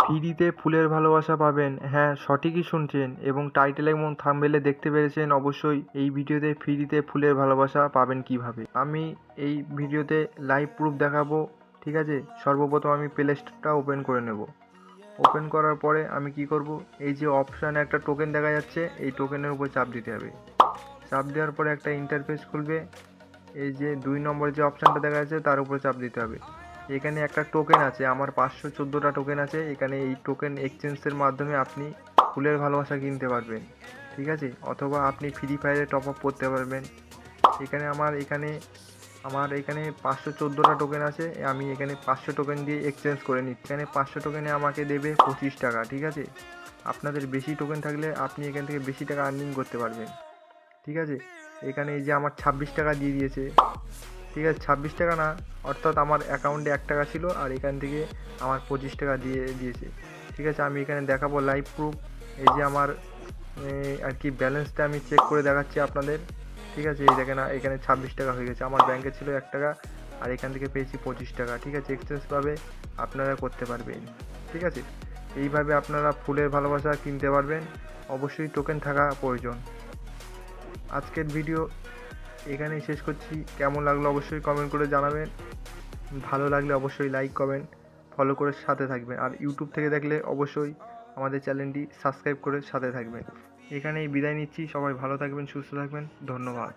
ফ্রিতে ফুলের ভালোবাসা পাবেন। হ্যাঁ, সঠিকই শুনছেন এবং টাইটেল এবং থাম্বনেলে দেখতে পেরেছেন অবশ্যই এই ভিডিওতে ফ্রিতে ফুলের ভালোবাসা পাবেন কিভাবে। আমি এই ভিডিওতে লাইভ প্রুফ দেখাবো, ঠিক আছে। সর্বপ্রথম আমি প্লে স্টোরটা ওপেন করে নেব। ওপেন করার পরে আমি কি করব, এই যে অপশানে একটা টোকেন দেখা যাচ্ছে, এই টোকেনের উপর চাপ দিতে হবে। চাপ দেওয়ার পরে একটা ইন্টারফেস খুলবে। এই যে 2 নম্বর যে অপশানটা দেখা যাচ্ছে তার উপরে চাপ দিতে হবে। এখানে একটা টোকেন আছে, আমার 514টা টোকেন আছে। এখানে এই টোকেন এক্সচেঞ্জের মাধ্যমে আপনি ফুলের ভালোবাসা কিনতে পারবেন, ঠিক আছে। অথবা আপনি ফ্রি ফায়ারে টপ আপ করতে পারবেন। এখানে আমার এখানে 514টা টোকেন আছে। আমি এখানে 500 টোকেন দিয়ে এক্সচেঞ্জ করে নিচ্ছি। এখানে 500 টোকেনে আমাকে দেবে 25 টাকা, ঠিক আছে। আপনাদের বেশি টোকেন থাকলে আপনি এখান থেকে বেশি টাকা আর্নিং করতে পারবেন, ঠিক আছে। এখানে এই যে আমার 26 টাকা দিয়ে দিয়েছে, ঠিক আছে। 26 টাকা না, অর্থাৎ আমার অ্যাকাউন্টে 1 টাকা ছিল আর এখান থেকে আমার 25 টাকা দিয়ে দিয়েছে, ঠিক আছে। আমি এখানে দেখাবো লাইভ প্রুফ। এই যে আমার আর কি ব্যালেন্সটা আমি চেক করে দেখাচ্ছি আপনাদের, ঠিক আছে। এই দেখেন এখানে 26 টাকা হয়ে গেছে। আমার ব্যাংকে ছিল 1 টাকা আর এখান থেকে পেয়েছি 25 টাকা, ঠিক আছে। এক্সচেঞ্জভাবে আপনারা করতে পারবেন, ঠিক আছে। এইভাবে আপনারা ফুলের ভালোবাসা কিনতে পারবেন। অবশ্যই টোকেন থাকা প্রয়োজন। আজকের ভিডিও এখানেই শেষ করছি। কেমন লাগলো অবশ্যই কমেন্ট করে জানাবেন। ভালো লাগলে অবশ্যই লাইক কমেন্ট ফলো করে সাথে থাকবেন। আর ইউটিউব থেকে দেখলে অবশ্যই আমাদের চ্যানেলটি সাবস্ক্রাইব করে সাথে থাকবেন। এখানেই বিদায় নিচ্ছি। সবাই ভালো থাকবেন, সুস্থ থাকবেন। ধন্যবাদ।